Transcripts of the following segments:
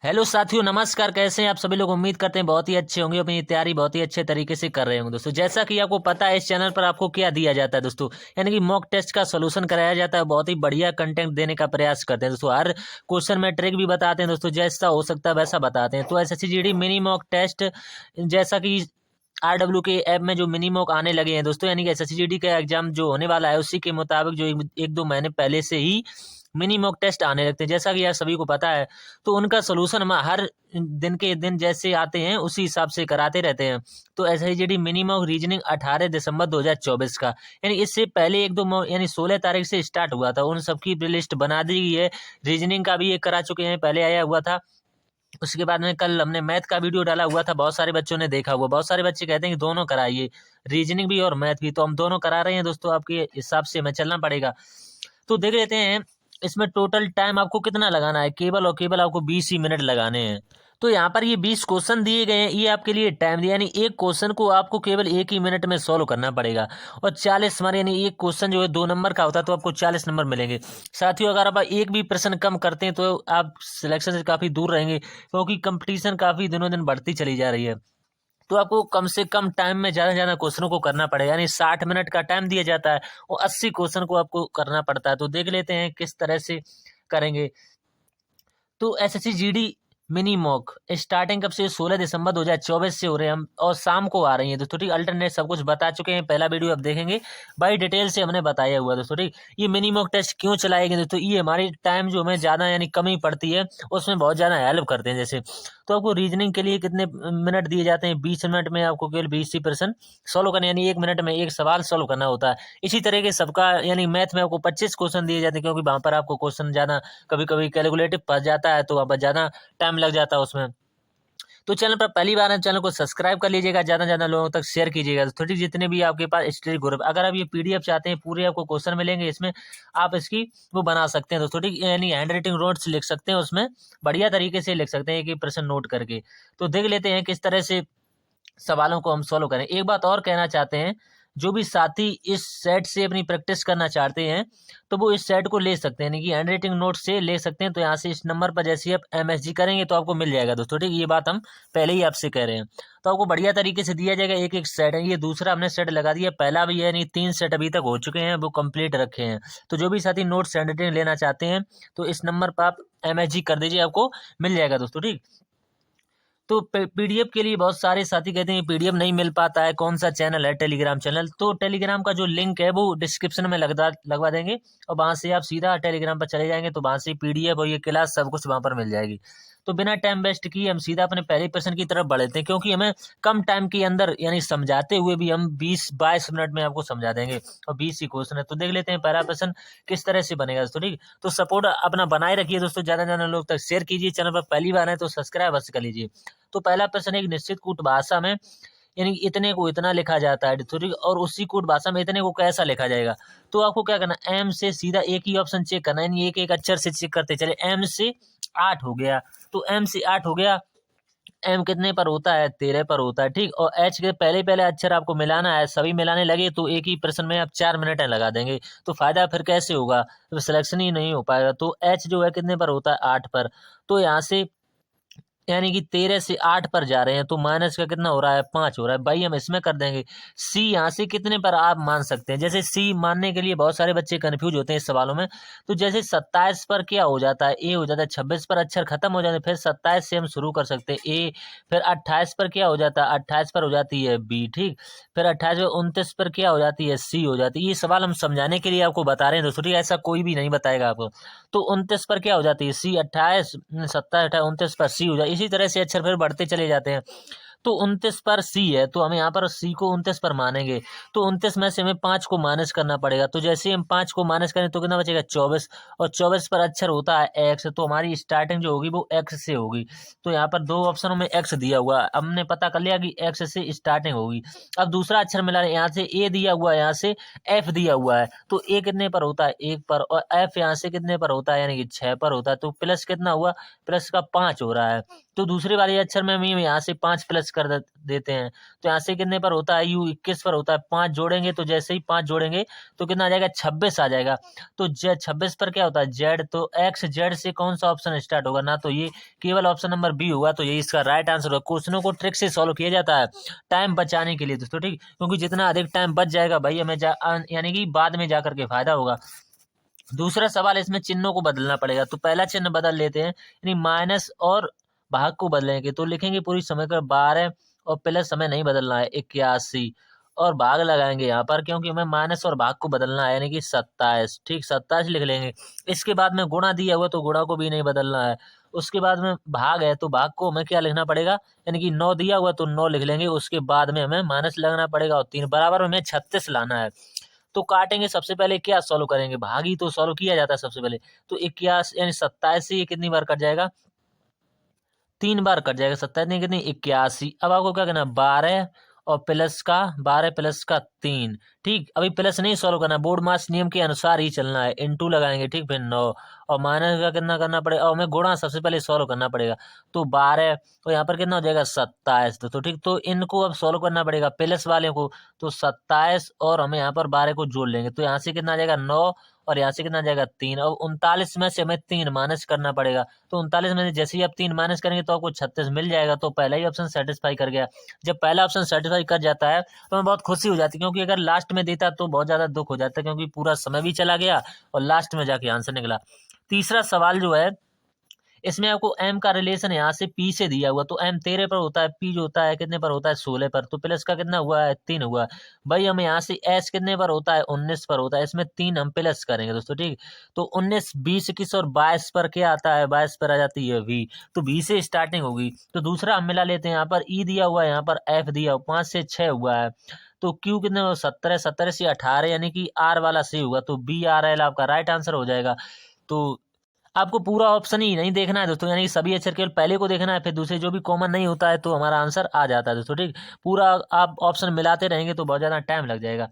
Hello साथियों, नमस्कार। कैसे हैं आप सभी लोग? उम्मीद करते हैं बहुत ही अच्छे होंगे, अपनी तैयारी बहुत ही अच्छे तरीके से कर रहे होंगे। दोस्तों, जैसा कि आपको पता है इस चैनल पर आपको क्या दिया जाता है दोस्तों, यानी कि मॉक टेस्ट का सॉल्यूशन कराया जाता है। बहुत ही बढ़िया कंटेंट देने का प्रयास करते हैं दोस्तों। हर क्वेश्चन में ट्रिक भी बताते हैं दोस्तों, जैसा हो सकता है वैसा बताते हैं। तो SSC GD mini mock test, जैसा कि आरडब्ल्यू के ऐप में जो मिनी मॉक आने लगे हैं दोस्तों, यानी कि एसएससी जीडी का एग्जाम जो होने वाला है उसी के मुताबिक जो एक दो महीने पहले से ही मिनी मॉक टेस्ट आने लगते हैं, जैसा कि यार सभी को पता है। तो उनका सोल्यूशन हम हर दिन के दिन जैसे आते हैं उसी हिसाब से कराते रहते हैं। तो एसआईजीडी मिनी मॉक रीजनिंग 18 दिसंबर 2024 का, यानी इससे पहले एक दो यानी 16 तारीख से स्टार्ट हुआ था। उन सबकी लिस्ट बना दी गई है। रीजनिंग का भी एक करा चुके हैं, पहले आया हुआ था। उसके बाद में कल हमने मैथ का वीडियो डाला हुआ था, बहुत सारे बच्चों ने देखा हुआ। बहुत सारे बच्चे कहते हैं कि दोनों कराइए, रीजनिंग भी और मैथ भी। तो हम दोनों करा रहे हैं दोस्तों, आपके हिसाब से हमें चलना पड़ेगा। तो देख लेते हैं इसमें टोटल टाइम आपको कितना लगाना है। केवल और केवल आपको 20 ही मिनट लगाने हैं। तो यहाँ पर ये 20 क्वेश्चन दिए गए हैं, ये आपके लिए टाइम दिया, यानी एक क्वेश्चन को आपको केवल 1 ही मिनट में सॉल्व करना पड़ेगा। और 40 नंबर, यानी एक क्वेश्चन जो है 2 नंबर का होता है तो आपको 40 नंबर मिलेंगे। साथियों, अगर आप एक भी प्रश्न कम करते हैं तो आप सिलेक्शन से काफ़ी दूर रहेंगे, क्योंकि कंपटीशन काफ़ी दिनों दिन बढ़ती चली जा रही है। तो आपको कम से कम टाइम में ज़्यादा से ज़्यादा क्वेश्चनों को करना पड़ेगा, यानी 60 मिनट का टाइम दिया जाता है और 80 क्वेश्चन को आपको करना पड़ता है। तो देख लेते हैं किस तरह से करेंगे। तो SSC GD mini mock starting कब से? 16 दिसंबर 2024 से हो रहे हैं हम, और शाम को आ रही है दोस्तों। ठीक, अल्टरनेट सब कुछ बता चुके हैं, पहला वीडियो आप देखेंगे, बड़ी डिटेल से हमने बताया हुआ दोस्तों। ठीक, ये मिनी मॉक टेस्ट क्यों चलाएंगे दोस्तों? ये हमारी टाइम जो हमें ज़्यादा यानी कमी पड़ती है उसमें बहुत ज़्यादा हेल्प करते हैं। जैसे तो आपको रीजनिंग के लिए कितने मिनट दिए जाते हैं? 20 मिनट में आपको केवल 20% सॉल्व करना, यानी 1 मिनट में एक सवाल सॉल्व करना होता है। इसी तरह के सबका, यानी मैथ में आपको 25 क्वेश्चन दिए जाते हैं, क्योंकि वहाँ पर आपको क्वेश्चन ज़्यादा कभी कभी कैलकुलेटिव फंस जाता है तो वहाँ पर ज़्यादा टाइम लग जाता है उसमें। तो चैनल पर पहली बार है, चैनल को सब्सक्राइब कर लीजिएगा, ज़्यादा से ज़्यादा लोगों तक शेयर कीजिएगा। तो थोड़ी जितने भी आपके पास स्टडी ग्रुप, अगर आप ये पीडीएफ चाहते हैं, पूरे आपको क्वेश्चन मिलेंगे इसमें, आप इसकी वो बना सकते हैं दोस्तों। ठीक, यानी हैंड राइटिंग नोट्स लिख सकते हैं उसमें, बढ़िया तरीके से लिख सकते हैं एक एक प्रश्न नोट करके। तो देख लेते हैं किस तरह से सवालों को हम सॉल्व करें। एक बात और कहना चाहते हैं, जो भी साथी इस सेट से अपनी प्रैक्टिस करना चाहते हैं तो वो इस सेट को ले सकते हैं, यानी कि हैंड राइटिंग नोट से ले सकते हैं। तो यहाँ से इस नंबर पर जैसे ही आप एमएसजी करेंगे तो आपको मिल जाएगा दोस्तों। ठीक, ये बात हम पहले ही आपसे कह रहे हैं। तो आपको बढ़िया तरीके से दिया जाएगा, एक एक सेट है। ये दूसरा हमने सेट लगा दिया, पहला भी है, यानी 3 सेट अभी तक हो चुके हैं, वो कंप्लीट रखे हैं। तो जो भी साथी नोट्स हैंड राइटिंग लेना चाहते हैं तो इस नंबर पर आप एमएसजी कर दीजिए, आपको मिल जाएगा दोस्तों। ठीक, तो पीडीएफ के लिए बहुत सारे साथी कहते हैं पीडीएफ नहीं मिल पाता है, कौन सा चैनल है? Telegram channel. तो टेलीग्राम का जो लिंक है वो डिस्क्रिप्शन में लगवा देंगे, और वहाँ से आप सीधा टेलीग्राम पर चले जाएंगे तो वहाँ से पीडीएफ और ये क्लास सब कुछ वहाँ पर मिल जाएगी। तो बिना टाइम वेस्ट किए हम सीधा अपने पहले प्रश्न की तरफ बढ़ते हैं, क्योंकि हमें कम टाइम के अंदर, यानी समझाते हुए भी हम 20-22 मिनट में आपको समझा देंगे, और 20 ही क्वेश्चन है। तो देख लेते हैं पहला प्रश्न किस तरह से बनेगा दोस्तों। ठीक, तो सपोर्ट अपना बनाए रखिए दोस्तों, ज़्यादा से ज़्यादा लोग तक शेयर कीजिए। चैनल पर पहली बार है तो सब्सक्राइब अवश्य कर लीजिए। तो पहला प्रश्न, एक निश्चित कूट भाषा में, यानी इतने को इतना लिखा जाता है थोड़ी, और उसी कूट भाषा में इतने को कैसा लिखा जाएगा? तो आपको क्या करना, एम से सीधा एक ही ऑप्शन चेक करना है, यानी एक एक अक्षर से चेक करते चले। एम से 8 हो गया, तो एम से 8 हो गया। एम कितने पर होता है? 13 पर होता है। ठीक, और एच के पहले पहले अक्षर आपको मिलाना है, सभी मिलाने लगे तो एक ही प्रश्न में आप 4 मिनट लगा देंगे। तो फायदा फिर कैसे होगा? तो सिलेक्शन ही नहीं हो पाएगा। तो एच जो है कितने पर होता है? 8 पर। तो यहाँ से यानी कि 13 से 8 पर जा रहे हैं, तो माइनस का कितना हो रहा है? 5 हो रहा है भाई, हम इसमें कर देंगे। सी यहाँ से कितने पर आप मान सकते हैं? जैसे सी मानने के लिए बहुत सारे बच्चे कंफ्यूज होते हैं इस सवालों में। तो जैसे 27 पर क्या हो जाता है? ए हो जाता है। 26 पर अक्षर खत्म हो जाते हैं, फिर 27 से हम शुरू कर सकते हैं ए। फिर 28 पर क्या हो जाता है? 28 पर हो जाती है बी। ठीक, फिर 28 और 29 पर क्या हो जाती है? सी हो जाती है। ये सवाल हम समझाने के लिए आपको बता रहे हैं दोस्तों, ठीक है? ऐसा कोई भी नहीं बताएगा आपको। तो 29 पर क्या हो जाती है? सी। 28, 27, 28, 29 पर सी हो जाए। इसी तरह से अक्षर फिर बढ़ते चले जाते हैं। तो 29 पर सी है, तो हम यहाँ पर सी को 29 पर मानेंगे। तो 29 में से हमें 5 को माइनस करना पड़ेगा। तो जैसे हम 5 को माइनस करें तो कितना बचेगा? 24। और 24 पर अक्षर होता है एक्स, तो हमारी स्टार्टिंग जो होगी वो एक्स से होगी। तो यहाँ पर दो ऑप्शनों में एक्स दिया हुआ है, हमने पता कर लिया कि एक्स से स्टार्टिंग होगी। अब दूसरा अक्षर मिला, यहाँ से ए दिया हुआ है, यहाँ से एफ दिया हुआ है। तो ए कितने पर होता है? 1 पर। और एफ यहाँ से कितने पर होता है? यानी कि 6 पर होता है। तो प्लस कितना हुआ? प्लस का 5 हो रहा है। तो दूसरे वाले अक्षर में हम यहाँ से 5 प्लस माइनस कर देते हैं तो यहाँ से कितने पर होता है, यू 21 पर होता है। 5 जोड़ेंगे तो जैसे ही 5 जोड़ेंगे तो कितना आ जाएगा, 26 आ जाएगा। तो 26 पर क्या होता है, जेड, तो एक्स जेड से कौन सा ऑप्शन स्टार्ट होगा, ना तो ये केवल ऑप्शन नंबर बी होगा, तो ये इसका राइट आंसर होगा। क्वेश्चनों को ट्रिक से सॉल्व किया जाता है टाइम बचाने के लिए दोस्तों, ठीक, क्योंकि जितना अधिक टाइम बच जाएगा भाई हमें यानी कि बाद में जाकर के फायदा होगा। दूसरा सवाल, इसमें चिन्हों को बदलना पड़ेगा, तो पहला चिन्ह बदल लेते हैं, यानी माइनस और भाग को बदलेंगे तो लिखेंगे पूरी समय कर 12 और प्लस समय नहीं बदलना है 81 और भाग लगाएंगे यहाँ पर, क्योंकि हमें माइनस और भाग को बदलना है यानी कि 27, ठीक 27 लिख लेंगे। इसके बाद में गुणा दिया हुआ तो गुणा को भी नहीं बदलना है। उसके बाद में भाग है तो भाग को हमें क्या लिखना पड़ेगा, यानी कि 9 दिया हुआ तो 9 लिख लेंगे। उसके बाद में हमें माइनस लगना पड़ेगा और 3 बराबर हमें 36 लाना है। तो काटेंगे, सबसे पहले क्या सॉल्व करेंगे, भागी तो सॉल्व किया जाता है सबसे पहले। तो 21 यानी 27 से ये कितनी बार कट जाएगा, 3 बार कट जाएगा। 27 नहीं कितनी 81। अब आपको क्या करना, 12 और प्लस का 12 प्लस का 3, ठीक। अभी प्लस नहीं सॉल्व करना, बोर्ड मास नियम के अनुसार ही चलना है। इनटू लगाएंगे, ठीक, फिर 9 और माइनस का कितना करना पड़ेगा, और हमें गुणा सबसे पहले सॉल्व करना पड़ेगा। तो 12 और यहाँ पर कितना हो जाएगा 27, तो ठीक। तो इनको अब सॉल्व करना पड़ेगा प्लस वाले को, तो 27 और हमें यहाँ पर 12 को जोड़ लेंगे तो यहाँ से कितना आ जाएगा 9 और यहाँ से कितना आ जाएगा 3। अब 39 में से हमें 3 माइनस करना पड़ेगा, तो 39 में से जैसे ही आप 3 माइनस करेंगे तो आपको 36 मिल जाएगा। तो पहला ही ऑप्शन सेटिस्फाई कर गया। जब पहला ऑप्शन सेटिस्फाई कर जाता है तो हमें बहुत खुशी हो जाती है, क्योंकि अगर लास्ट में देता तो बहुत ज्यादा दुख हो जाता है, क्योंकि पूरा समय भी चला गया और लास्ट में जाके आंसर निकला। तीसरा सवाल जो है, इसमें आपको m का रिलेशन यहाँ से p से दिया हुआ, तो m 13 पर होता है, p जो होता है कितने पर होता है 16 पर, तो प्लस का कितना हुआ है 3 हुआ है। भाई हमें यहाँ से s कितने पर होता है 19 पर होता है, इसमें 3 हम प्लस करेंगे दोस्तों, ठीक। तो 19 20 21 और 22 पर क्या आता है, 22 पर आ जाती है v, तो v से स्टार्टिंग होगी। तो दूसरा हम मिला लेते हैं, यहाँ पर e दिया हुआ है, यहाँ पर f दिया हुआ, 5 से 6 हुआ है। तो q कितने 17, 17 से 18 यानी कि r वाला सही होगा, तो बी आर एल आपका राइट आंसर हो जाएगा। तो आपको पूरा ऑप्शन ही नहीं देखना है दोस्तों, यानी कि सभी अक्षर केवल पहले को देखना है, फिर दूसरे जो भी कॉमन नहीं होता है तो हमारा आंसर आ जाता है दोस्तों, ठीक। पूरा आप ऑप्शन मिलाते रहेंगे तो बहुत ज़्यादा टाइम लग जाएगा।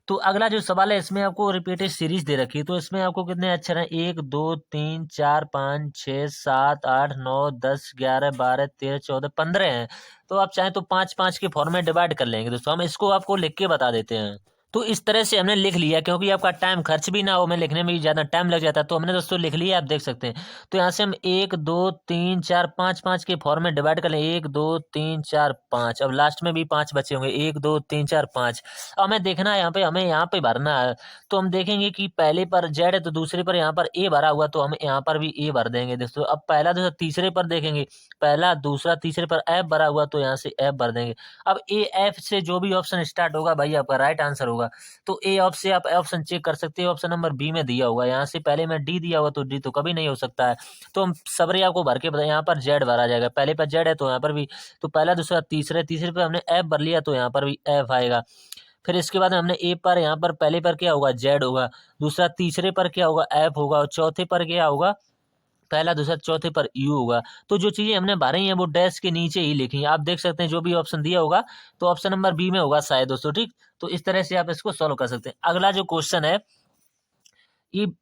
तो अगला जो सवाल है, इसमें आपको रिपीटेड सीरीज दे रखी है, तो इसमें आपको कितने अक्षर हैं, 1 2 3 4 5 6 7 8 9 10 11 12 13 14 15 हैं। तो आप चाहें तो 5 5 के फॉर्म में डिवाइड कर लेंगे दोस्तों। हम इसको आपको लिख के बता देते हैं। तो इस तरह से हमने लिख लिया, क्योंकि आपका टाइम खर्च भी ना हो, हमें लिखने में भी ज़्यादा टाइम लग जाता है, तो हमने दोस्तों लिख लिया, आप देख सकते हैं। तो यहाँ से हम 1 2 3 4 5 5 के फॉर्म में डिवाइड कर लें, 1 2 3 4 5। अब लास्ट में भी 5 बचे होंगे, 1 2 3 4 5। अब हमें देखना है यहाँ पे, हमें यहाँ पे भरना है। तो हम देखेंगे कि पहले पर जेड है तो दूसरे पर यहाँ पर ए भरा हुआ, तो हम यहाँ पर भी ए भर देंगे दोस्तों। अब पहला दूसरा तीसरे पर देखेंगे, पहला दूसरा तीसरे पर एफ भरा हुआ, तो यहाँ से एफ भर देंगे। अब ए एफ से जो भी ऑप्शन स्टार्ट होगा भाई आपका राइट आंसर होगा। तो ए ऑप्शन से आप ऑप्शन चेक कर सकते हो, ऑप्शन नंबर बी में दिया होगा। यहाँ से पहले में डी दिया हुआ, तो डी तो कभी नहीं हो सकता है। तो हम सबरे आपको भर के बताए, यहाँ पर जेड भरा जाएगा, पहले पर जेड है तो यहाँ पर भी, तो पहला दूसरा तीसरे तीसरे पे हमने एफ भर लिया, तो यहाँ पर भी एफ आएगा। फिर इसके बाद हमने ए पर, यहाँ पर पहले पर क्या होगा जेड होगा, दूसरा तीसरे पर क्या होगा एफ होगा, और चौथे पर क्या होगा, पहला दूसरा चौथे पर यू होगा। तो जो चीजें हमने भरी हैं वो डैश के नीचे ही लिखी हैं। आप देख सकते हैं जो भी ऑप्शन दिया होगा तो ऑप्शन नंबर बी में होगा शायद दोस्तों, ठीक। तो इस तरह से आप इसको सॉल्व कर सकते हैं। अगला जो क्वेश्चन है, ये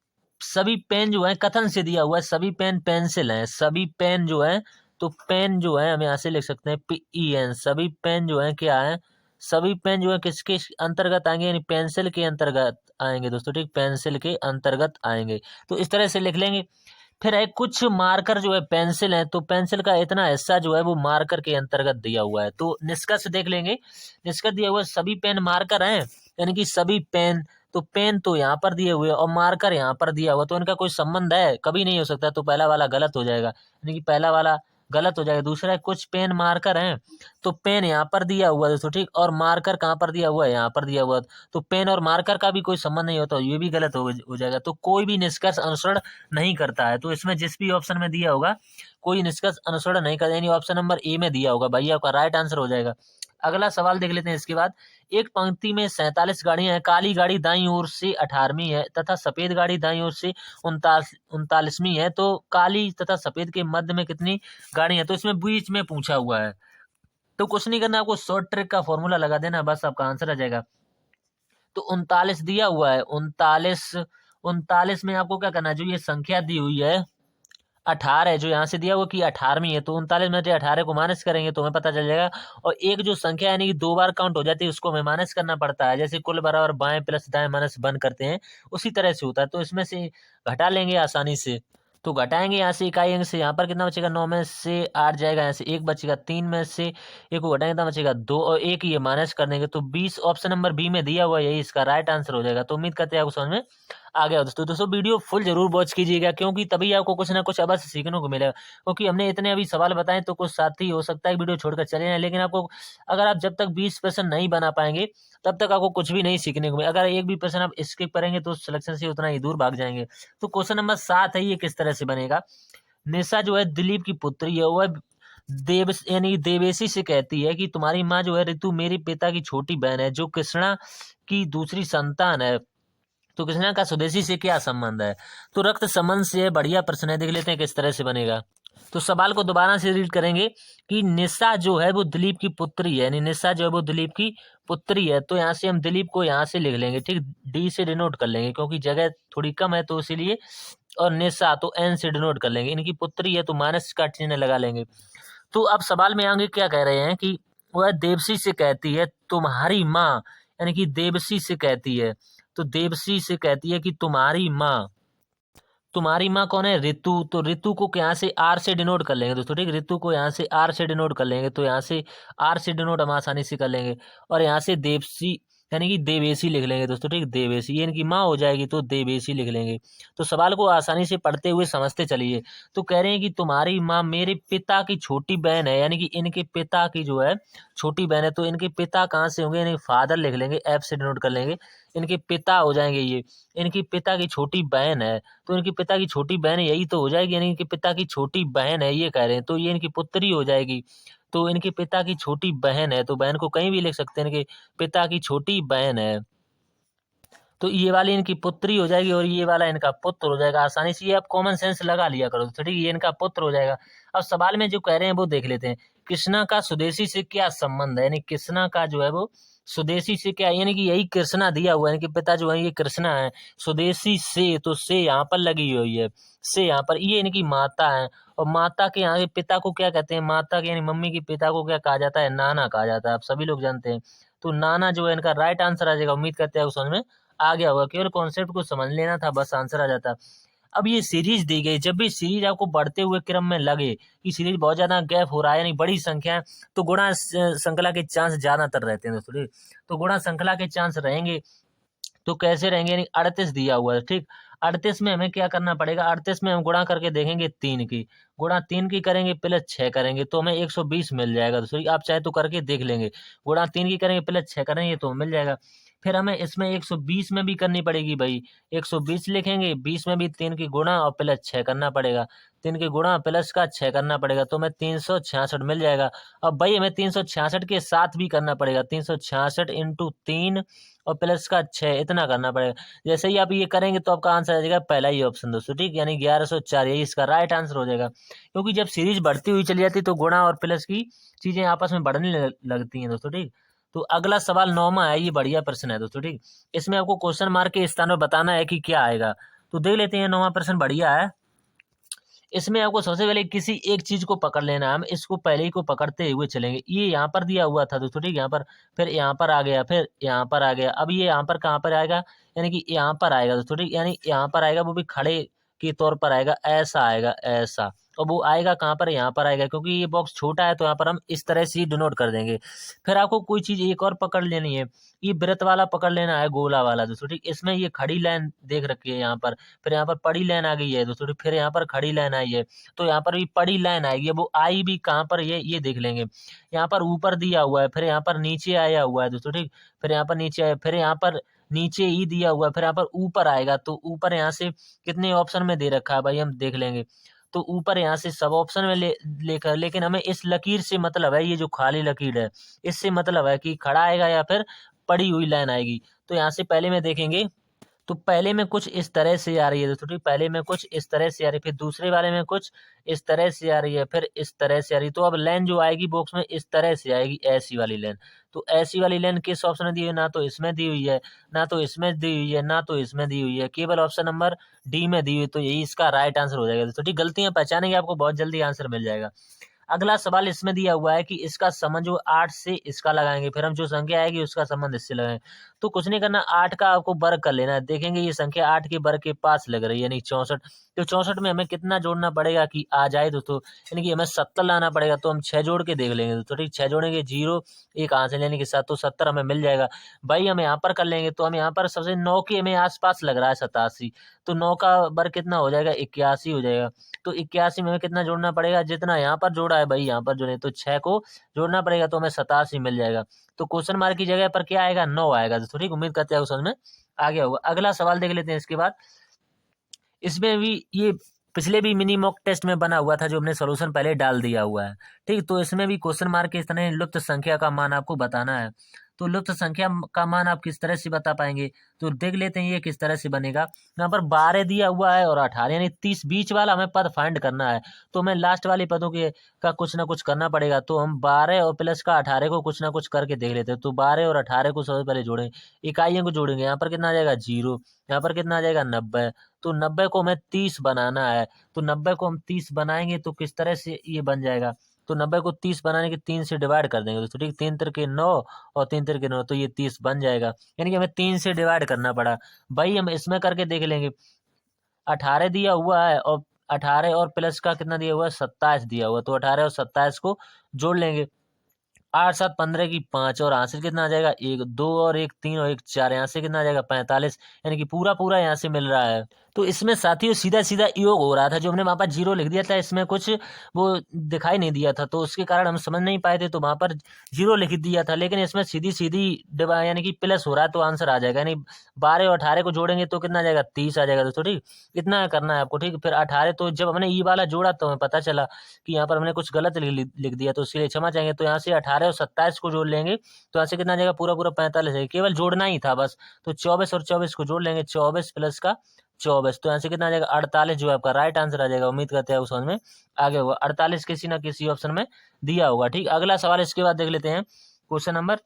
सभी पेन जो है कथन से दिया हुआ है, सभी पेन पेंसिल हैं, सभी पेन जो है, तो पेन जो है हम यहाँ से लिख सकते हैं PEN, सभी पेन जो है क्या है, सभी पेन जो है किसके अंतर्गत आएंगे, यानी पेंसिल के अंतर्गत आएंगे दोस्तों, ठीक, पेंसिल के अंतर्गत आएंगे। तो इस तरह से लिख लेंगे। फिर है कुछ मार्कर जो है पेंसिल है, तो पेंसिल का इतना हिस्सा जो है वो मार्कर के अंतर्गत दिया हुआ है। तो निष्कर्ष देख लेंगे, निष्कर्ष दिया हुआ है सभी पेन मार्कर हैं, यानी कि सभी पेन, तो पेन तो यहाँ पर दिए हुए और मार्कर यहाँ पर दिया हुआ, तो इनका कोई संबंध है कभी नहीं हो सकता, तो पहला वाला गलत हो जाएगा, यानी कि पहला वाला गलत हो जाएगा। दूसरा है कुछ पेन मार्कर हैं, तो पेन यहाँ पर दिया हुआ है दोस्तों, ठीक, और मार्कर कहाँ पर दिया हुआ है, यहाँ पर दिया हुआ है, तो पेन और मार्कर का भी कोई संबंध नहीं होता, ये भी गलत हो जाएगा। तो कोई भी निष्कर्ष अनुसरण नहीं करता है। तो इसमें जिस भी ऑप्शन में दिया होगा कोई निष्कर्ष अनुसरण नहीं करता, यानी ऑप्शन नंबर ए में दिया होगा भाई आपका राइट आंसर हो जाएगा। अगला सवाल देख लेते हैं। इसके बाद, एक पंक्ति में 47 गाड़ियां हैं, काली गाड़ी दाईं ओर से 18वीं है तथा सफेद गाड़ी दाईं ओर से 39वीं है, तो काली तथा सफेद के मध्य में कितनी गाड़ी है, तो इसमें बीच में पूछा हुआ है। तो कुछ नहीं करना, आपको शॉर्ट ट्रिक का फॉर्मूला लगा देना, बस आपका आंसर आ जाएगा। तो 39 दिया हुआ है, 39 में आपको क्या करना है, जो ये संख्या दी हुई है 18 है जो यहाँ से दिया हुआ कि 18वीं है, तो 39 में से 18 को माइनस करेंगे तो हमें पता चल जाएगा। और एक जो संख्या यानी कि 2 बार काउंट हो जाती है उसको हमें माइनस करना पड़ता है, जैसे कुल बराबर बाएं प्लस दाएं माइनस वन करते हैं उसी तरह से होता है। तो इसमें से घटा लेंगे आसानी से, तो घटाएंगे यहाँ से इकाई अंक से, यहाँ पर कितना बचेगा 9 में से 8 जाएगा, यहाँ से 1 बचेगा, 3 में से 1 को घटाएंगे कितना बचेगा 2 और 1 ये माइनस कर देंगे तो 20 ऑप्शन नंबर बी में दिया हुआ है, यही इसका राइट आंसर हो जाएगा। तो उम्मीद करते हैं आपको समझ में आ गया हो दोस्तों वीडियो फुल जरूर वॉच कीजिएगा, क्योंकि तभी आपको कुछ ना कुछ अवश्य सीखने को मिलेगा। क्योंकि हमने इतने अभी सवाल बताए तो कुछ साथी हो सकता है वीडियो छोड़कर चले जाए, लेकिन आपको अगर आप जब तक 20% नहीं बना पाएंगे तब तक आपको कुछ भी नहीं सीखने को मिलेगा। अगर एक भी पर्सन आप स्किप करेंगे तो सिलेक्शन से उतना ही दूर भाग जाएंगे। तो क्वेश्चन नंबर 7 है, ये किस तरह से बनेगा। निशा जो है दिलीप की पुत्री है, वह देव यानी देवेशी से कहती है कि तुम्हारी माँ जो है ऋतु मेरे पिता की छोटी बहन है जो कृष्णा की दूसरी संतान है, तो कृष्णा का स्वदेशी से क्या संबंध है। तो रक्त संबंध से बढ़िया प्रश्न है, देख लेते हैं किस तरह से बनेगा। तो सवाल को दोबारा से रीड करेंगे कि निशा जो है वो दिलीप की पुत्री है, यानी निशा जो है वो दिलीप की पुत्री है। तो यहाँ से हम दिलीप को यहाँ से लिख लेंगे, ठीक, डी से डिनोट कर लेंगे क्योंकि जगह थोड़ी कम है तो इसीलिए। और निशा तो एन से डिनोट कर लेंगे, इनकी पुत्री है तो माइनस का चिन्ह लगा लेंगे। तो अब सवाल में आगे क्या कह रहे हैं कि वह देवसी से कहती है तुम्हारी माँ, यानी कि देवसी से कहती है, तो देवसी से कहती है कि तुम्हारी माँ कौन है, ऋतु। तो ऋतु को यहाँ से आर से डिनोट कर लेंगे दोस्तों, ठीक, ऋतु को यहाँ से आर से डिनोट कर लेंगे, तो यहाँ से आर से डिनोट हम आसानी से कर लेंगे। और यहाँ से देवसी यानी कि देवेशी लिख लेंगे दोस्तों, ठीक, देवेशी ये इनकी माँ हो जाएगी तो देवेशी लिख लेंगे। तो सवाल को आसानी से पढ़ते हुए समझते चलिए। तो कह रहे हैं कि तुम्हारी माँ मेरे पिता की छोटी बहन है, यानी कि इनके पिता की जो है छोटी बहन है, तो इनके पिता कहाँ से होंगे, यानी फादर लिख लेंगे, एफ से डिनोट कर लेंगे, इनके पिता हो जाएंगे ये। इनकी पिता की छोटी बहन है, तो इनके पिता की छोटी बहन है, यही तो हो जाएगी, यानी इनके पिता की छोटी बहन है ये कह रहे हैं, तो ये इनकी पुत्री हो जाएगी। तो इनके पिता की छोटी बहन है, तो बहन को कहीं भी लिख सकते हैं, इनके पिता की छोटी बहन है, तो ये वाली इनकी पुत्री हो जाएगी और ये वाला इनका पुत्र हो जाएगा। आसानी से ये आप कॉमन सेंस लगा लिया करो, तो ठीक, ये इनका पुत्र हो जाएगा। अब सवाल में जो कह रहे हैं वो देख लेते हैं। कृष्णा का स्वदेशी से क्या संबंध है, यानी कृष्णा का जो है वो स्वदेशी से क्या, यानी कि यही कृष्णा दिया हुआ है, इनके पिता जो है ये कृष्णा है। स्वदेशी से, तो से यहाँ पर लगी हुई है, से यहाँ पर, ये इनकी माता है। और माता के यहाँ पिता को क्या कहते हैं, माता के यानी मम्मी के पिता को क्या कहा जाता है, नाना कहा जाता है, आप सभी लोग जानते हैं। तो नाना जो है इनका राइट आंसर आ जाएगा। उम्मीद करते हैं समझ में आ गया होगा, केवल कॉन्सेप्ट को समझ लेना था, बस आंसर आ जाता। अब ये सीरीज दी गई, जब भी सीरीज आपको बढ़ते हुए क्रम में लगे कि सीरीज बहुत ज्यादा गैप हो रहा है यानी बड़ी संख्या है, तो गुणा श्रृंखला के चांस ज्यादातर रहते हैं दोस्तों, ठीक। तो गुणा श्रृंखला के चांस रहेंगे, तो कैसे रहेंगे, यानी 38 दिया हुआ है, ठीक। 38 में हमें क्या करना पड़ेगा, 38 में हम गुणा करके देखेंगे 3 की, गुणा 3 की करेंगे प्लस 6 करेंगे तो हमें 120 मिल जाएगा दोस्तों, आप चाहे तो करके देख लेंगे। गुणा 3 की करेंगे प्लस 6 करेंगे तो मिल जाएगा। फिर हमें इसमें 120 में भी करनी पड़ेगी भाई, 120 लिखेंगे, 20 में भी 3 की गुणा और प्लस 6 करना पड़ेगा, 3 की गुणा प्लस का 6 करना पड़ेगा, तो हमें 366 मिल जाएगा। अब भाई हमें 366 के साथ भी करना पड़ेगा, 366 इंटू 3 और प्लस का 6 इतना करना पड़ेगा। जैसे ही आप ये करेंगे तो आपका आंसर आ जाएगा पहला ही ऑप्शन दोस्तों, ठीक, यानी 1104, यही इसका राइट आंसर हो जाएगा। क्योंकि जब सीरीज बढ़ती हुई चली जाती तो गुणा और प्लस की चीजें आपस में बढ़ने लगती हैं दोस्तों, ठीक। तो अगला सवाल 9वां है, ये बढ़िया प्रश्न है दोस्तों, ठीक। इसमें आपको क्वेश्चन मार्क के स्थान पर बताना है कि क्या आएगा। तो देख लेते हैं, 9वां प्रश्न बढ़िया है। इसमें आपको सबसे पहले किसी एक चीज को पकड़ लेना है, हम इसको पहले ही को पकड़ते हुए चलेंगे। ये यहाँ पर दिया हुआ था दोस्तों, ठीक, यहाँ पर, फिर यहाँ पर आ गया, फिर यहाँ पर आ गया, अब ये यहाँ पर कहाँ पर आएगा, यानी कि यहाँ पर आएगा दोस्तों, ठीक, यानी यहाँ पर आएगा, वो भी खड़े के तौर पर आएगा, ऐसा आएगा, ऐसा। और वो आएगा कहाँ पर, यहाँ पर आएगा, क्योंकि ये बॉक्स छोटा है तो यहाँ पर हम इस तरह से ही डिनोट कर देंगे। फिर आपको कोई चीज एक और पकड़ लेनी है, ये वृत्त वाला पकड़ लेना है, गोला वाला दोस्तों, ठीक। इसमें ये खड़ी लाइन देख रखी है यहाँ पर, फिर यहाँ पर पड़ी लाइन आ गई है दोस्तों, ठीक, फिर यहाँ पर खड़ी लाइन आई है, तो यहाँ पर भी पड़ी लाइन आएगी। वो आई भी कहाँ पर, ये देख लेंगे। यहाँ पर ऊपर दिया हुआ है, फिर यहाँ पर नीचे आया हुआ है दोस्तों, ठीक, फिर यहाँ पर नीचे आया, फिर यहाँ पर नीचे ही दिया हुआ है, फिर यहाँ पर ऊपर आएगा, तो ऊपर यहाँ से कितने ऑप्शन में दे रखा है भाई हम देख लेंगे। तो ऊपर यहाँ से सब ऑप्शन में लेकर, लेकिन हमें इस लकीर से मतलब है, ये जो खाली लकीर है इससे मतलब है कि खड़ा आएगा या फिर पड़ी हुई लाइन आएगी। तो यहाँ से पहले में देखेंगे तो पहले में कुछ इस तरह से आ रही है दोस्तों, ठीक, पहले में कुछ इस तरह से आ रही है, फिर दूसरे वाले में कुछ इस तरह से आ रही है, फिर इस तरह से आ रही है। तो अब लाइन जो आएगी बॉक्स में इस तरह से आएगी, ऐसी वाली लाइन। तो ऐसी वाली लाइन किस ऑप्शन में दी हुई है? ना तो इसमें दी हुई है, ना तो इसमें दी हुई है, ना तो इसमें दी हुई है, केवल ऑप्शन नंबर डी में दी हुई है। तो यही इसका राइट आंसर हो जाएगा दोस्तों, ठीक। गलतियां पहचानेंगे आपको बहुत जल्दी आंसर मिल जाएगा। अगला सवाल इसमें दिया हुआ है कि इसका संबंध जो 8 से इसका लगाएंगे, फिर हम जो संख्या आएगी उसका संबंध इससे लगाएंगे। तो कुछ नहीं करना, 8 का आपको वर्ग कर लेना है। देखेंगे ये संख्या 8 के वर्ग के पास लग रही है, यानी 64। तो 64 में हमें कितना जोड़ना पड़ेगा कि आ जाए दोस्तों, यानी कि हमें 70 लाना पड़ेगा। तो हम 6 जोड़ के देख लेंगे दोस्तों, ठीक। 6 जोड़ेंगे, 0 एक हासिल यानी कि 7, तो 70 हमें मिल जाएगा। भाई हम यहाँ पर कर लेंगे, तो हम यहाँ पर सबसे 9 के हमें आसपास लग रहा है 87। तो 9 का वर्ग कितना हो जाएगा? 81 हो जाएगा। तो 81 में हमें कितना जोड़ना पड़ेगा? जितना यहाँ पर जोड़ा है भाई यहाँ पर जोड़े, तो 6 को जोड़ना पड़ेगा, तो हमें 87 मिल जाएगा। तो क्वेश्चन मार्क की जगह पर क्या आएगा? 9 आएगा दोस्तों, ठीक। उम्मीद करते हैं समझ में आ गया होगा। अगला सवाल देख लेते हैं इसके बाद। इसमें भी ये पिछले भी मिनी मॉक टेस्ट में बना हुआ था, जो हमने सोल्यूशन पहले डाल दिया हुआ है, ठीक। तो इसमें भी क्वेश्चन मार्क इस तरह लुप्त संख्या का मान आपको बताना है। तो लुप्त संख्या का मान आप किस तरह से बता पाएंगे? तो देख लेते हैं ये किस तरह से बनेगा। यहाँ पर 12 दिया हुआ है और 18, यानी 30 बीच वाला हमें पद फाइंड करना है। तो हमें लास्ट वाले पदों के का कुछ ना कुछ करना पड़ेगा। तो हम 12 और प्लस का 18 को कुछ ना कुछ करके देख लेते हैं। तो 12 और 18 को सबसे पहले जोड़ेंगे, इकाइयों को जोड़ेंगे। यहाँ पर कितना आ जाएगा? 0। यहाँ पर कितना आ जाएगा? 90। तो 90 को हमें 30 बनाना है। तो 90 को हम 30 बनाएंगे तो किस तरह से ये बन जाएगा? तो 90 को 30 बनाने के 3 से डिवाइड कर देंगे दोस्तों, ठीक। 3 तिरके 9 और 3 तिरके 9, तो ये 30 बन जाएगा। यानी कि हमें 3 से डिवाइड करना पड़ा। भाई हम इसमें करके देख लेंगे। 18 दिया हुआ है और 18 और प्लस का कितना दिया हुआ है? 27 दिया हुआ है। तो 18 और 27 को जोड़ लेंगे। 8 7 15 की 5, और यहाँ से कितना आ जाएगा? 1 2 और 1 3 और 1 4, यहाँ से कितना आ जाएगा? 45, यानी कि पूरा पूरा यहाँ से मिल रहा है। तो इसमें साथियों सीधा सीधा योग हो रहा था, जो हमने वहां पर 0 लिख दिया था, इसमें कुछ वो दिखाई नहीं दिया था, तो उसके कारण हम समझ नहीं पाए थे, तो वहां पर 0 लिख दिया था। लेकिन इसमें सीधी सीधी यानी कि प्लस हो रहा है, तो आंसर आ जाएगा। यानी 12 और 18 को जोड़ेंगे तो कितना आ जाएगा? 30 आ जाएगा दोस्तों, ठीक। इतना करना है आपको, ठीक। फिर 18, तो जब हमने ई वाला जोड़ा तो हमें पता चला कि यहाँ पर हमने कुछ गलत लिख दिया, तो इसके लिए क्षमा चाहेंगे। तो यहाँ से 18 और 27 को जोड़ लेंगे, तो यहाँ से कितना आ जाएगा? पूरा पूरा 45 है, केवल जोड़ना ही था बस। तो 24 और 24 को जोड़ लेंगे, 24 प्लस का 24, तो यहाँ से कितना आ जाएगा? 48, जो आपका राइट आंसर आ जाएगा। उम्मीद करते हैं उस समझ में आगे होगा। 48 किसी ना किसी ऑप्शन में दिया होगा, ठीक। अगला सवाल इसके बाद देख लेते हैं, क्वेश्चन नंबर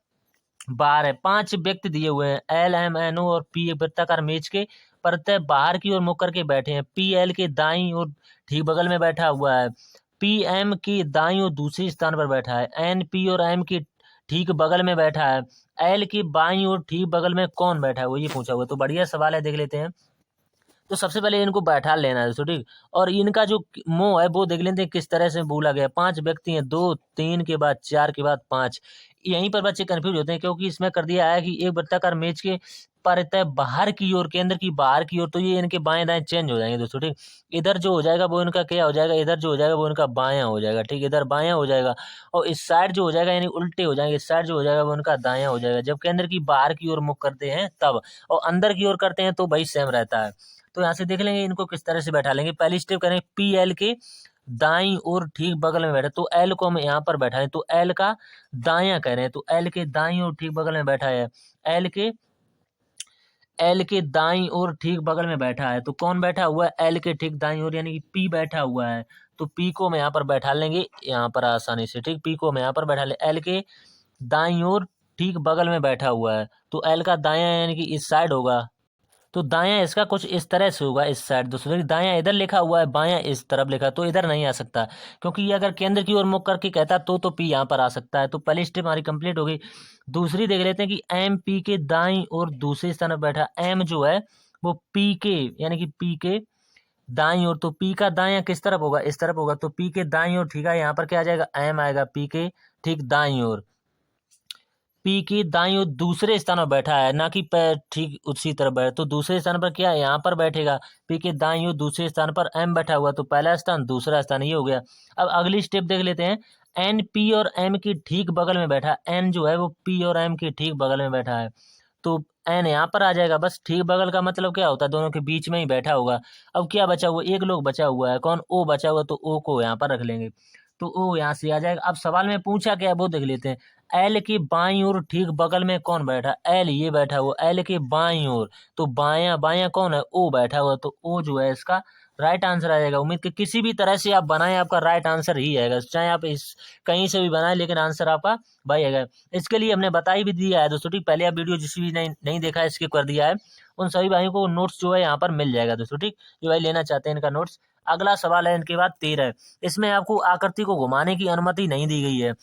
12। 5 व्यक्ति दिए हुए हैं, एल एम एन ओ और पी, वृत्ताकार मेज के प्रत्यय बाहर की ओर मुख करके बैठे हैं। पी एल के दाईं ओर ठीक बगल में बैठा हुआ है, पी एम की दाईं ओर दूसरे स्थान पर बैठा है, एन पी और एम की ठीक बगल में बैठा है, एल की बाईं ओर ठीक बगल में कौन बैठा है? वो ये पूछा हुआ। तो बढ़िया सवाल है, देख लेते हैं। तो सबसे पहले इनको बैठा लेना है दोस्तों, ठीक। और इनका जो मुंह है वो देख लेते हैं किस तरह से बोला गया। 5 व्यक्ति हैं, 2 3 के बाद 4 के बाद 5। यहीं पर बच्चे कंफ्यूज होते हैं, क्योंकि इसमें कर दिया है कि एक वृत्ताकार मेज के परतः बाहर की ओर, केंद्र की बाहर की ओर, तो ये इनके बाएं दाएं चेंज हो जाएंगे दोस्तों, ठीक। इधर जो हो जाएगा वो इनका क्या हो जाएगा? इधर जो हो जाएगा वो इनका बायां हो जाएगा, ठीक। इधर बायां हो जाएगा, और इस साइड जो हो जाएगा यानी उल्टे हो जाएंगे, इस साइड जो हो जाएगा वो इनका दायां हो जाएगा, जब केंद्र की बाहर की ओर मुख करते हैं तब। और अंदर की ओर करते हैं तो भाई सेम रहता है। तो यहाँ से देख लेंगे इनको किस तरह से बैठा लेंगे। पहली स्टेप करेंगे, पी एल के दाईं ओर ठीक बगल में बैठा, तो एल को हम यहाँ पर बैठाएं, तो एल का दायां कह रहे हैं, तो एल के दाईं ओर ठीक बगल में बैठा है। एल के एल के दाईं ओर ठीक बगल में बैठा है, तो कौन बैठा हुआ है? एल के ठीक दाईं ओर, यानी कि पी बैठा हुआ है। तो पी को हम यहाँ पर बैठा लेंगे, यहाँ पर आसानी से, ठीक। पी को हम यहाँ पर बैठा ले, एल के दाईं ओर ठीक बगल में बैठा हुआ है, तो एल का दायां यानी कि इस साइड होगा। तो दायां इसका कुछ इस तरह से होगा, इस साइड। दूसरे दायां इधर लिखा हुआ है, बायां इस तरफ लिखा, तो इधर नहीं आ सकता, क्योंकि ये अगर केंद्र की ओर मुख करके कहता तो पी यहाँ पर आ सकता है। तो पहली स्टेप हमारी कंप्लीट हो गई। दूसरी देख लेते हैं कि एम पी के दाईं और दूसरे स्थान पर बैठा। एम जो है वो पी के, यानी कि पी के दाईं ओर, तो पी का दायां किस तरफ होगा? इस तरफ होगा, तो पी के दाईं ओर, ठीक है। यहाँ पर क्या आ जाएगा? एम आएगा, पी के ठीक दाईं ओर। पी की दाईं ओर दूसरे स्थान पर बैठा है, ना कि ठीक उसी तरफ बैठा, तो दूसरे स्थान पर क्या है? यहाँ पर बैठेगा। पी के दाईं ओर दूसरे स्थान पर एम बैठा हुआ, तो पहला स्थान दूसरा स्थान ये हो गया। अब अगली स्टेप देख लेते हैं। एन पी और एम की ठीक बगल में बैठा। एन जो है वो पी और एम की ठीक बगल में बैठा है, तो एन यहाँ पर आ जाएगा। बस ठीक बगल का मतलब क्या होता है? दोनों के बीच में ही बैठा होगा। अब क्या बचा हुआ? एक लोग बचा हुआ है, कौन? ओ बचा हुआ, तो ओ को यहाँ पर रख लेंगे, तो ओ यहाँ से आ जाएगा। अब सवाल में पूछा क्या है वो देख लेते हैं। एल के बाईं ओर ठीक बगल में कौन बैठा, एल ये बैठा हुआ, एल के बाईं ओर, तो बायां बायां कौन है, ओ बैठा हुआ, तो ओ जो है इसका राइट आंसर आ जाएगा। उम्मीद कि किसी भी तरह से आप बनाएं आपका राइट आंसर ही आएगा, चाहे आप इस कहीं से भी बनाएं लेकिन आंसर आपका भाई आएगा। इसके लिए हमने बता ही भी दिया है दोस्तों, ठीक, पहले आप वीडियो जिस भी नहीं देखा है स्किप कर दिया है, उन सभी भाइयों को नोट्स जो है यहाँ पर मिल जाएगा दोस्तों, ठीक, जो भाई लेना चाहते हैं इनका नोट्स। अगला सवाल है इनके बाद 13, इसमें आपको आकृति को घुमाने की अनुमति नहीं दी गई है,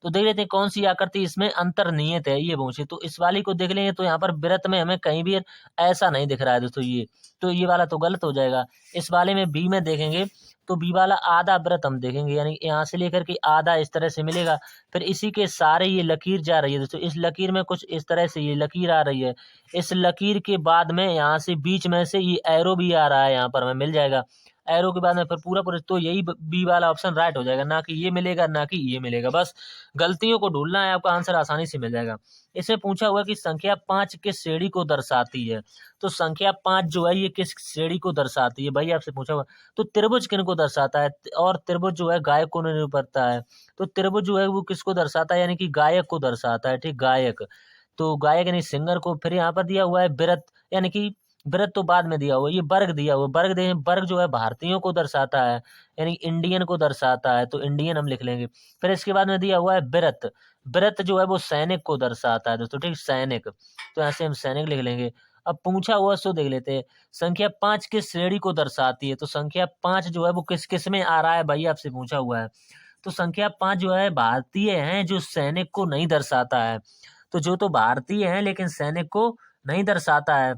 तो देख लेते हैं कौन सी आकृति इसमें अंतर्निहित है, ये पूछे तो इस वाली को देख लेंगे तो यहाँ पर वृत्त में हमें कहीं भी ऐसा नहीं दिख रहा है दोस्तों, ये तो ये वाला तो गलत हो जाएगा। इस वाले में बी में देखेंगे तो बी वाला आधा वृत्त हम देखेंगे, यानी यहाँ से लेकर के आधा इस तरह से मिलेगा, फिर इसी के सारे ये लकीर जा रही है दोस्तों, इस लकीर में कुछ इस तरह से ये लकीर आ रही है, इस लकीर के बाद में यहाँ से बीच में से ये एरो भी आ रहा है, यहाँ पर हमें मिल जाएगा एरो के बाद में फिर पूरा पूरा, तो यही बी वाला ऑप्शन राइट हो जाएगा, ना कि ये मिलेगा ना कि ये मिलेगा, बस गलतियों को ढूंढना है, आपका आंसर आसानी से मिल जाएगा। इसमें पूछा हुआ कि संख्या 5 किस श्रेणी को दर्शाती है, तो संख्या 5 जो है ये किस श्रेणी को दर्शाती है, भाई आपसे पूछा हुआ। तो त्रिभुज किन को दर्शाता है, और त्रिभुज जो है गायक को निरूपित करता है, तो त्रिभुज जो है वो किसको दर्शाता है, यानी कि गायक को दर्शाता है, ठीक, गायक, तो गायक यानी सिंगर को। फिर यहाँ पर दिया हुआ है वृत्त, यानी कि वृत्त तो बाद में दिया हुआ, ये वर्ग दिया हुआ, वर्ग जो है भारतीयों को दर्शाता है, यानी इंडियन को दर्शाता है, तो इंडियन हम लिख लेंगे। फिर इसके बाद में दिया हुआ है वृत्त, वृत्त जो है वो सैनिक को दर्शाता है दोस्तों, ठीक, सैनिक, तो ऐसे हम सैनिक लिख लेंगे। अब पूछा हुआ सो देख लेते हैं, संख्या 5 किस श्रेणी को दर्शाती है, तो संख्या 5 जो है वो किस किस में आ रहा है, भाई आपसे पूछा हुआ है। तो संख्या 5 जो है भारतीय है, जो सैनिक को नहीं दर्शाता है, तो जो तो भारतीय है लेकिन सैनिक को नहीं दर्शाता है,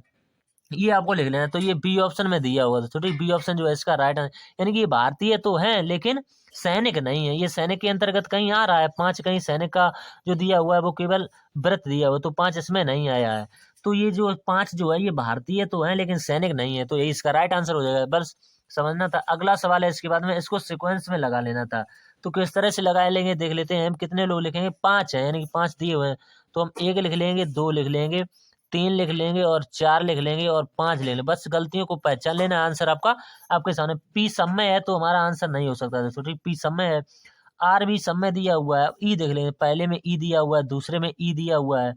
ये आपको लिख लेना। तो ये बी ऑप्शन में दिया हुआ था, तो ठीक, बी ऑप्शन जो है इसका राइट आंसर, यानी कि ये भारतीय तो है लेकिन सैनिक नहीं है, ये सैनिक के अंतर्गत कहीं आ रहा है, 5 कहीं सैनिक का जो दिया हुआ है वो केवल व्रत दिया हुआ, तो 5 इसमें नहीं आया है, तो ये जो 5 जो है ये भारतीय तो है लेकिन सैनिक नहीं है, तो यही इसका राइट आंसर हो जाएगा, बस समझना था। अगला सवाल है इसके बाद में, इसको सिक्वेंस में लगा लेना था, तो किस तरह से लगा लेंगे देख लेते हैं। हम कितने लोग लिखेंगे, 5 है, यानी कि 5 दिए हुए हैं, तो हम 1 लिख लेंगे, 2 लिख लेंगे, 3 लिख लेंगे और 4 लिख लेंगे और 5 ले लेंगे, बस गलतियों को पहचान लेना। आंसर आपका आपके सामने, पी समय है तो हमारा आंसर नहीं हो सकता दोस्तों, ठीक, पी समय है। आर भी समय दिया हुआ है, ई देख लेंगे, पहले में ई दिया हुआ है, दूसरे में ई दिया हुआ है,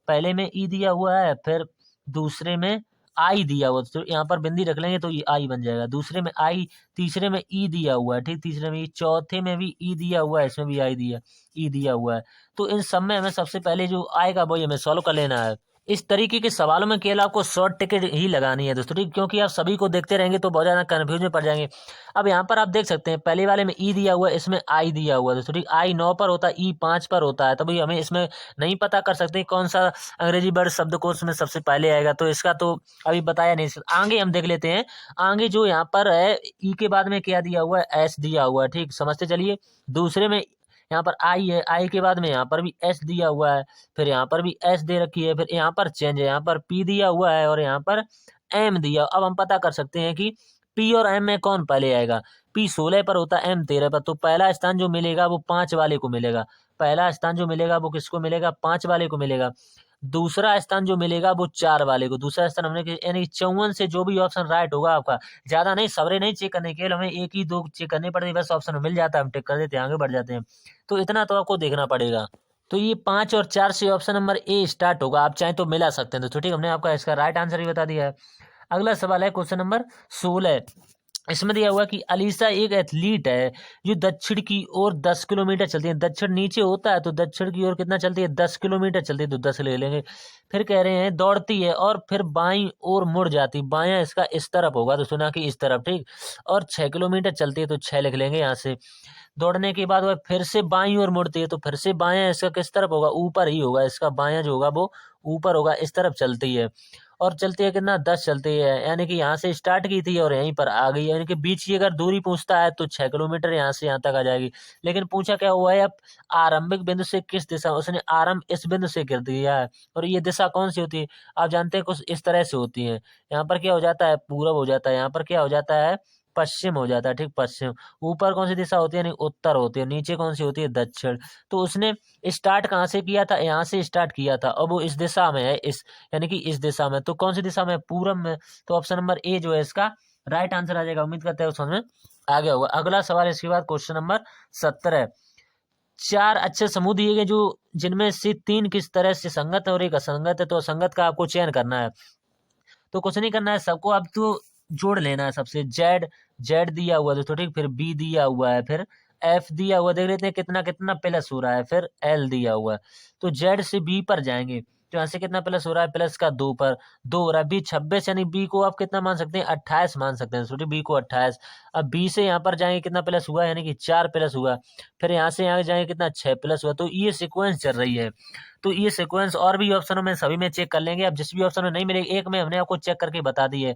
पहले में ई दिया हुआ है, फिर दूसरे में आई दिया हुआ, तो यहाँ पर बिंदी रख लेंगे तो ये आई बन जाएगा, दूसरे में आई, तीसरे में ई दिया हुआ है, ठीक, तीसरे में ई, चौथे में भी ई दिया हुआ है, इसमें भी आई दिया, ई दिया हुआ है। तो इन सब में हमें सबसे पहले जो आएगा वही हमें सॉल्व कर लेना है। इस तरीके के सवालों में केवल आपको शॉर्ट टिकट ही लगानी है दोस्तों, ठीक, क्योंकि आप सभी को देखते रहेंगे तो बहुत ज़्यादा कंफ्यूज में पड़ जाएंगे। अब यहाँ पर आप देख सकते हैं पहले वाले में ई दिया हुआ है, इसमें आई दिया हुआ है दोस्तों, ठीक, आई 9 पर होता है, ई 5 पर होता है, तो भाई हमें इसमें नहीं पता कर सकते कौन सा अंग्रेजी वर्ड शब्दकोश में सबसे पहले आएगा, तो इसका तो अभी बताया नहीं। आगे हम देख लेते हैं, आगे जो यहाँ पर है ई के बाद में क्या दिया हुआ है, एस दिया हुआ है, ठीक, समझते चलिए। दूसरे में यहाँ पर आई है, आई के बाद में यहाँ पर भी एस दिया हुआ है, फिर यहाँ पर भी एस दे रखी है, फिर यहाँ पर चेंज है, यहाँ पर पी दिया हुआ है और यहाँ पर एम दिया। अब हम पता कर सकते हैं कि पी और एम में कौन पहले आएगा, पी 16 पर होता है, एम 13 पर, तो पहला स्थान जो मिलेगा वो 5 वाले को मिलेगा, पहला स्थान जो मिलेगा वो किसको मिलेगा, 5 वाले को मिलेगा। दूसरा स्थान जो मिलेगा वो 4 वाले को, दूसरा स्थान हमने यानी 54 से जो भी ऑप्शन राइट होगा आपका, ज्यादा नहीं, सबरे नहीं चेक करने, केवल हमें एक ही 2 चेक करने पड़ते, बस ऑप्शन मिल जाता है, हम टिक कर देते हैं, आगे बढ़ जाते हैं। तो इतना तो आपको देखना पड़ेगा। तो ये 5 और 4 से ऑप्शन नंबर ए स्टार्ट होगा, आप चाहें तो मिला सकते हैं दोस्तों, ठीक, हमने आपका इसका राइट आंसर ही बता दिया है। अगला सवाल है क्वेश्चन नंबर 16, इसमें दिया हुआ कि अलीसा एक एथलीट है जो दक्षिण की ओर 10 किलोमीटर चलती है, दक्षिण नीचे होता है तो दक्षिण की ओर कितना चलती है, 10 किलोमीटर चलती है, तो 10 ले लेंगे। फिर कह रहे हैं दौड़ती है और फिर बाईं ओर मुड़ जाती, बायां इसका इस तरफ होगा तो सुना कि इस तरफ, ठीक, और 6 किलोमीटर चलती है तो 6 लिख लेंगे यहाँ से। दौड़ने के बाद वह फिर से बाईं ओर मुड़ती है तो फिर से बायां इसका किस तरफ होगा, ऊपर ही होगा, इसका बायां जो होगा वो ऊपर होगा, इस तरफ चलती है और चलती है कितना, 10 चलती है, यानी कि यहाँ से स्टार्ट की थी और यहीं पर आ गई, यानी कि बीच की अगर दूरी पूछता है तो 6 किलोमीटर यहाँ से यहाँ तक आ जाएगी। लेकिन पूछा क्या हुआ है, अब आरंभिक बिंदु से किस दिशा, उसने आरंभ इस बिंदु से कर दिया है, और ये दिशा कौन सी होती है, आप जानते हैं कुछ इस तरह से होती है, यहाँ पर क्या हो जाता है, पूरब हो जाता है, यहाँ पर क्या हो जाता है, पश्चिम हो जाता है, ठीक, पश्चिम। ऊपर कौन सी दिशा होती है, यानी उत्तर होती है, नीचे कौन सी होती है, दक्षिण। तो उसने स्टार्ट कहाँ से किया था, यहाँ से स्टार्ट किया था, अब वो इस दिशा में है, इस यानी कि इस दिशा में, तो कौन सी दिशा में, पूरब में, तो ऑप्शन नंबर ए जो है इसका राइट आंसर आ जाएगा। उम्मीद करते हैं समझ में आ गया होगा। अगला सवाल इसके बाद क्वेश्चन नंबर 17, 4 अच्छे समूह दिए गए जो जिनमें से 3 किस तरह से संगत है और एक असंगत है, तो असंगत का आपको चयन करना है। तो कुछ नहीं करना है, सबको अब तो जोड़ लेना है सबसे। जेड जेड दिया हुआ है दोस्तों, ठीक। फिर बी दिया हुआ है, फिर एफ दिया हुआ, देख लेते हैं कितना कितना प्लस हो रहा है। फिर एल दिया हुआ है, तो जेड से बी पर जाएंगे, तो यहाँ से कितना प्लस हो रहा है, प्लस का 2 पर 2 हो रहा है। बी 26, यानी बी को आप कितना मान सकते हैं, 28 मान सकते हैं दोस्तों, बी को 28। अब बी से यहाँ पर जाएंगे, कितना प्लस हुआ, यानी कि 4 प्लस हुआ। फिर यहाँ से यहाँ जाएंगे, कितना 6 प्लस हुआ। तो ये सीक्वेंस चल रही है। तो ये सीक्वेंस और भी ऑप्शनों में सभी में चेक कर लेंगे। अब जिस भी ऑप्शन में नहीं मिलेगी, एक में हमने आपको चेक करके बता दी है,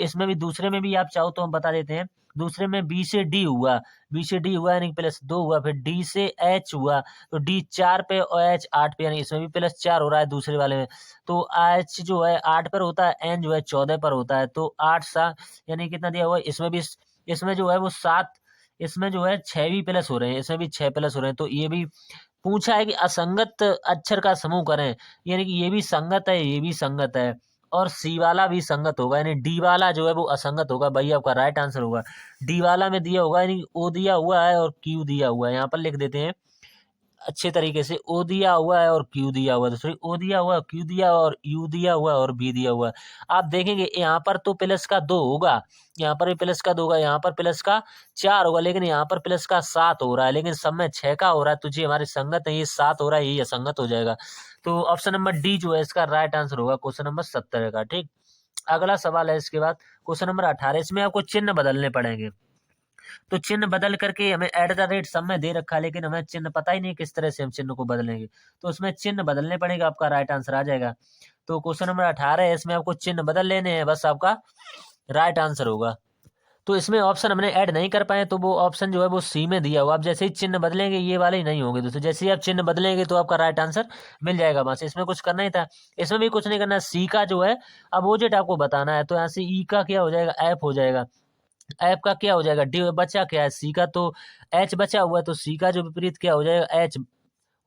इसमें भी दूसरे में भी आप चाहो तो हम बता देते हैं। दूसरे में बी से डी हुआ, बी से डी हुआ यानी प्लस 2 हुआ। फिर डी से एच हुआ, तो डी 4 पे और एच 8 पे, यानी इसमें भी प्लस 4 हो रहा है दूसरे वाले में। तो एच जो है 8 पर होता है, एन जो है 14 पर होता है। तो 8 7 यानी कितना दिया हुआ है, इसमें जो है वो 7, इसमें जो है 6 भी प्लस हो रहे हैं, इसमें भी 6 प्लस हो रहे हैं। तो ये भी पूछा है कि असंगत अक्षर का समूह करें, यानी कि ये भी संगत है, ये भी संगत है, और सी वाला भी संगत होगा, यानी डी वाला जो है वो असंगत होगा। भाई आपका राइट आंसर होगा डी वाला में दिया होगा, यानी ओ दिया हुआ है और क्यू दिया हुआ है। यहाँ पर लिख देते हैं अच्छे तरीके से, ओ दिया हुआ है और क्यू दिया हुआ है। सॉरी, ओ दिया हुआ है, क्यू दिया हुआ, और यू दिया हुआ है और बी दिया हुआ है। आप देखेंगे यहाँ पर तो प्लस का 2 होगा, यहाँ पर भी प्लस का 2 होगा, यहाँ पर प्लस का 4 होगा, लेकिन यहाँ पर प्लस का 7 हो रहा है, लेकिन सब में 6 का हो रहा है। तो जी हमारी संगत है, ये 7 हो रहा है, यही असंगत हो जाएगा। तो ऑप्शन नंबर डी जो है इसका राइट आंसर होगा क्वेश्चन नंबर 17 का, ठीक। अगला सवाल है इसके बाद क्वेश्चन नंबर 18। इसमें आपको चिन्ह बदलने पड़ेंगे। तो चिन्ह बदल करके हमें एट द रेट सब में दे रखा है, लेकिन हमें चिन्ह पता ही नहीं किस तरह से हम चिन्ह को बदलेंगे। तो उसमें चिन्ह बदलने पड़ेगा, आपका राइट आंसर आ जाएगा। तो क्वेश्चन नंबर 18 है, इसमें आपको चिन्ह बदल लेने हैं, बस आपका राइट आंसर होगा। तो इसमें ऑप्शन हमने ऐड नहीं कर पाए, तो वो ऑप्शन जो है वो सी में दिया हुआ। आप जैसे ही चिन्ह बदलेंगे, ये वाले ही नहीं होंगे दोस्तों, जैसे ही आप चिन्ह बदलेंगे तो आपका राइट आंसर मिल जाएगा। बस इसमें कुछ करना ही था, इसमें भी कुछ नहीं करना। सी का जो है अपोजिट आपको बताना है, तो यहाँ से ई का क्या हो जाएगा, एफ हो जाएगा। एफ का क्या हो जाएगा, डी बचा क्या है, सी का तो एच बचा हुआ है, तो सी का जो विपरीत क्या हो जाएगा, एच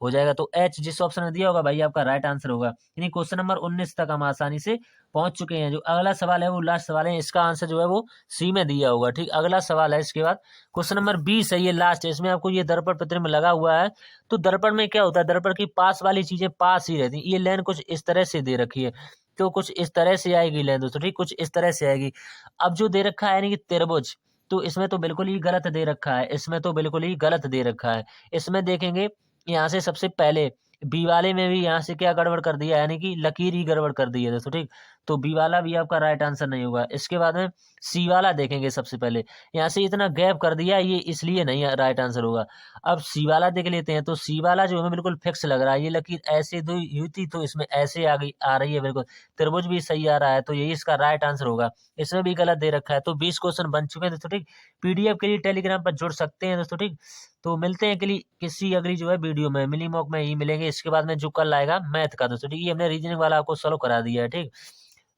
हो जाएगा। तो एच जिस ऑप्शन में दिया होगा भाई आपका राइट आंसर होगा। यानी क्वेश्चन नंबर 19 तक हम आसानी से पहुंच चुके हैं। जो अगला सवाल है वो लास्ट सवाल है, इसका आंसर जो है वो सी में दिया होगा, ठीक। अगला सवाल है इसके बाद क्वेश्चन नंबर 20 है, ये लास्ट है। इसमें आपको ये दर्पण प्रतिबिंब लगा हुआ है, तो दर्पण में क्या होता है, दर्पण की पास वाली चीजें पास ही रहती है। ये लाइन कुछ इस तरह से दे रखी है, तो कुछ इस तरह से आएगी लाइन दोस्तों, ठीक, कुछ इस तरह से आएगी। अब जो दे रखा है यानी कि त्रिभुज, तो इसमें तो बिल्कुल ही गलत दे रखा है, इसमें तो बिल्कुल ही गलत दे रखा है। इसमें देखेंगे यहाँ से सबसे पहले बी वाले में भी यहाँ से क्या गड़बड़ कर दिया, यानी कि लकीर ही गड़बड़ कर दी है दोस्तों, ठीक। तो बी वाला भी आपका राइट आंसर नहीं होगा। इसके बाद में सी वाला देखेंगे, सबसे पहले यहाँ से इतना गैप कर दिया, ये इसलिए नहीं राइट आंसर होगा। अब सी वाला देख लेते हैं, तो सी वाला जो हमें बिल्कुल फिक्स लग रहा है, ये लकीर ऐसे दो हुई थी तो इसमें ऐसे आ गई, आ रही है बिल्कुल। त्रिभुज भी सही आ रहा है, तो यही इसका राइट आंसर होगा। इसमें भी गलत दे रखा है। तो 20 क्वेश्चन बन चुके हैं दोस्तों, ठीक। पीडीएफ के लिए टेलीग्राम पर जुड़ सकते हैं दोस्तों, ठीक। तो मिलते हैं किसी अगली जो है वीडियो में, मिनी मॉक में ही मिलेंगे। इसके बाद में जो कल आएगा मैथ का दोस्तों, ठीक। ये हमने रीजनिंग वाला आपको सॉल्व करा दिया है, ठीक।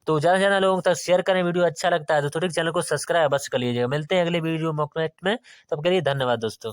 तो ज्यादा से ज्यादा लोगों तक शेयर करें, वीडियो अच्छा लगता है तो ठीक, चैनल को सब्सक्राइब बस कर लीजिएगा। मिलते हैं अगले वीडियो मॉक मैथ में, तब के लिए धन्यवाद दोस्तों।